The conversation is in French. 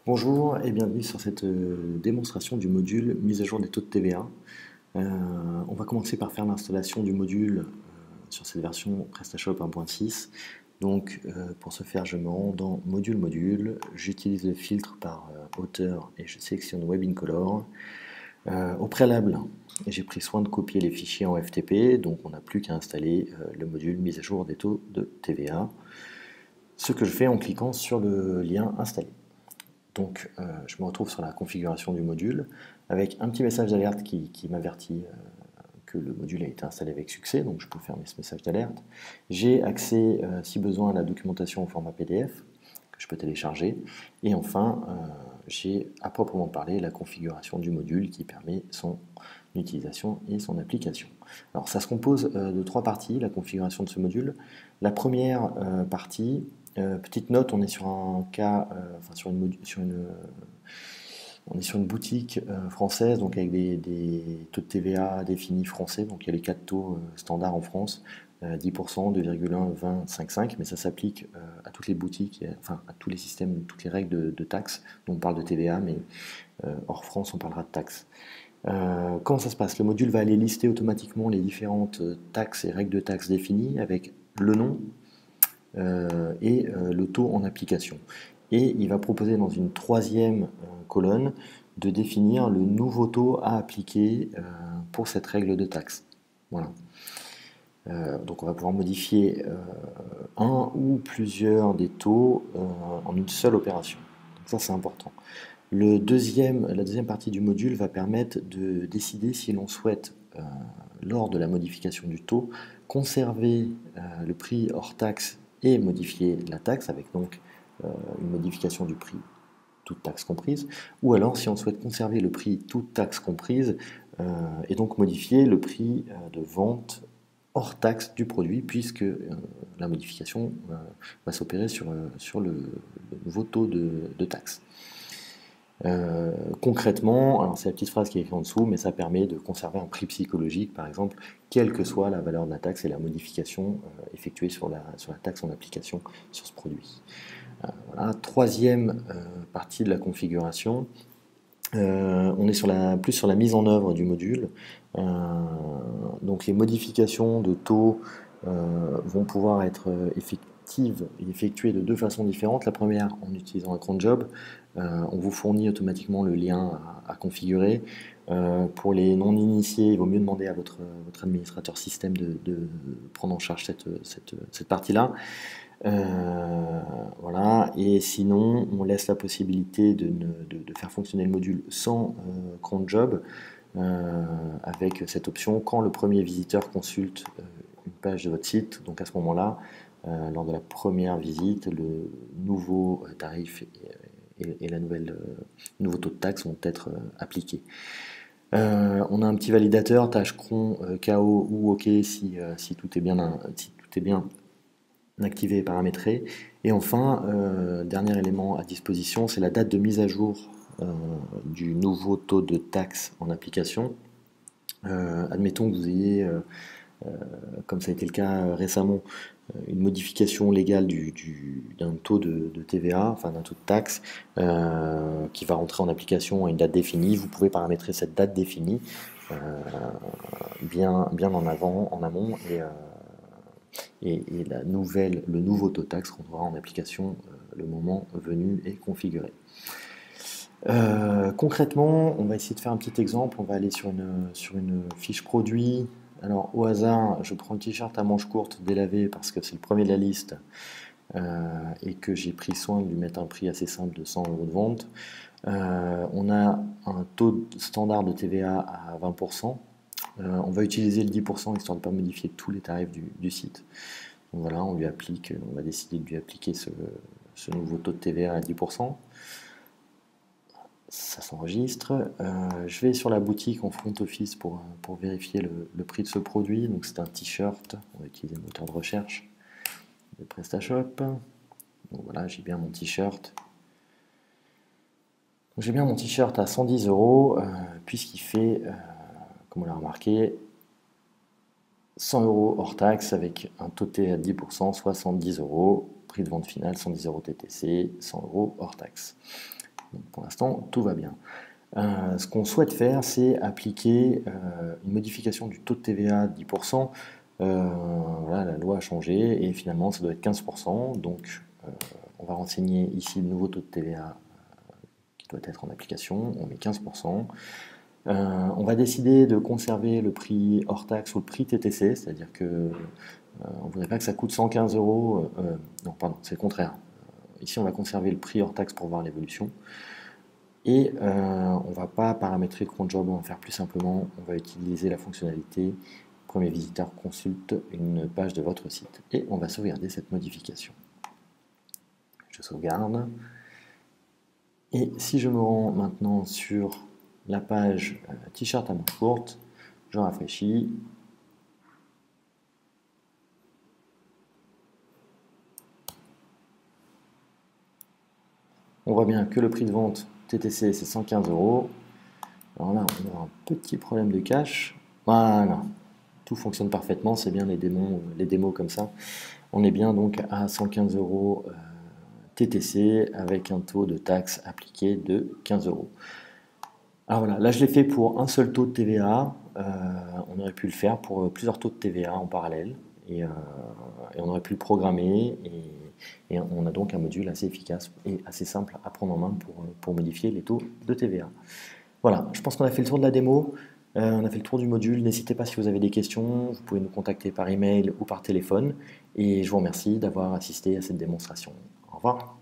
Bonjour et bienvenue sur cette démonstration du module mise à jour des taux de TVA. On va commencer par faire l'installation du module sur cette version PrestaShop 1.6. Donc pour ce faire, je me rends dans module, j'utilise le filtre par auteur et je sélectionne Web in Color. Au préalable, j'ai pris soin de copier les fichiers en FTP, donc on n'a plus qu'à installer le module mise à jour des taux de TVA. Ce que je fais en cliquant sur le lien installé. Donc je me retrouve sur la configuration du module avec un petit message d'alerte qui m'avertit que le module a été installé avec succès, donc je peux fermer ce message d'alerte. J'ai accès, si besoin, à la documentation au format PDF que je peux télécharger. Et enfin, j'ai à proprement parler la configuration du module qui permet son utilisation et son application. Alors ça se compose de trois parties, la configuration de ce module. La première partie, petite note, on est sur un cas, on est sur une boutique française, donc avec des taux de TVA définis français, donc il y a les quatre taux standards en France, 10%, 2,1, 20, 5,5, mais ça s'applique à toutes les boutiques, enfin à tous les systèmes, toutes les règles de taxes. Donc on parle de TVA, mais hors France on parlera de taxes. Comment ça se passe? Le module va aller lister automatiquement les différentes taxes et règles de taxes définies avec le nom, et le taux en application. Et il va proposer dans une troisième colonne de définir le nouveau taux à appliquer pour cette règle de taxe. Voilà. Donc on va pouvoir modifier un ou plusieurs des taux en une seule opération. Donc ça c'est important. La deuxième partie du module va permettre de décider si l'on souhaite, lors de la modification du taux, conserver le prix hors taxe et modifier la taxe, avec donc une modification du prix, toute taxe comprise, ou alors si on souhaite conserver le prix, toute taxe comprise, et donc modifier le prix de vente hors taxe du produit, puisque la modification va s'opérer sur le nouveau taux de taxe. Concrètement, alors c'est la petite phrase qui est écrite en dessous, mais ça permet de conserver un prix psychologique, par exemple, quelle que soit la valeur de la taxe et la modification effectuée sur la taxe en application sur ce produit. Voilà. Troisième partie de la configuration, on est plus sur la mise en œuvre du module. Donc les modifications de taux vont pouvoir être effectives et effectuées de deux façons différentes. La première, en utilisant un cron job. On vous fournit automatiquement le lien à configurer. Pour les non-initiés, il vaut mieux demander à votre administrateur système de prendre en charge cette partie-là. Voilà. Et sinon, on laisse la possibilité de faire fonctionner le module sans cron job, avec cette option quand le premier visiteur consulte une page de votre site. Donc à ce moment-là, lors de la première visite, le nouveau tarif et le nouveau taux de taxe vont être appliqués. On a un petit validateur, tâche cron, KO ou OK si tout est bien, activé et paramétré. Et enfin, dernier élément à disposition, c'est la date de mise à jour du nouveau taux de taxe en application. Admettons que vous ayez, comme ça a été le cas récemment, une modification légale d'un taux de TVA, enfin d'un taux de taxe, qui va rentrer en application à une date définie. Vous pouvez paramétrer cette date définie bien en amont, et le nouveau taux de taxe rentrera en application le moment venu et configuré. Concrètement, on va essayer de faire un petit exemple. On va aller sur une fiche produit. Alors au hasard, je prends le t-shirt à manches courtes délavé parce que c'est le premier de la liste et que j'ai pris soin de lui mettre un prix assez simple de 100 € de vente. On a un taux standard de TVA à 20%. On va utiliser le 10% histoire de ne pas modifier tous les tarifs du site. Donc voilà, on va décider de lui appliquer ce nouveau taux de TVA à 10%. Ça s'enregistre. Je vais sur la boutique en front office pour vérifier le prix de ce produit. Donc c'est un t-shirt. On va utiliser le moteur de recherche de PrestaShop. Donc voilà, j'ai bien mon t-shirt. J'ai bien mon t-shirt à 110 €, puisqu'il fait, comme on l'a remarqué, 100 € hors taxe avec un taux de TVA à 10%, 70 €. Prix de vente final, 110 € TTC, 100 € hors taxe. Donc, pour l'instant, tout va bien. Ce qu'on souhaite faire, c'est appliquer une modification du taux de TVA de 10%. Voilà, la loi a changé et finalement ça doit être 15%. Donc on va renseigner ici le nouveau taux de TVA qui doit être en application. On met 15%. On va décider de conserver le prix hors taxe ou le prix TTC, c'est-à-dire que on ne voudrait pas que ça coûte 115 euros. Non, pardon, c'est le contraire. Ici, on va conserver le prix hors taxe pour voir l'évolution. Et on ne va pas paramétrer le compte job, on va faire plus simplement. On va utiliser la fonctionnalité premier visiteur consulte une page de votre site. Et on va sauvegarder cette modification. Je sauvegarde. Et si je me rends maintenant sur la page t-shirt à manches courtes, je rafraîchis. On voit bien que le prix de vente TTC c'est 115 euros. Alors là, on a un petit problème de cache. Voilà, tout fonctionne parfaitement, c'est bien les démos comme ça. On est bien donc à 115 euros TTC avec un taux de taxe appliqué de 15 euros. Alors voilà, là je l'ai fait pour un seul taux de TVA. On aurait pu le faire pour plusieurs taux de TVA en parallèle et on aurait pu le programmer et on a donc un module assez efficace et assez simple à prendre en main pour modifier les taux de TVA. Voilà, je pense qu'on a fait le tour de la démo, on a fait le tour du module. N'hésitez pas si vous avez des questions, vous pouvez nous contacter par email ou par téléphone et je vous remercie d'avoir assisté à cette démonstration. Au revoir.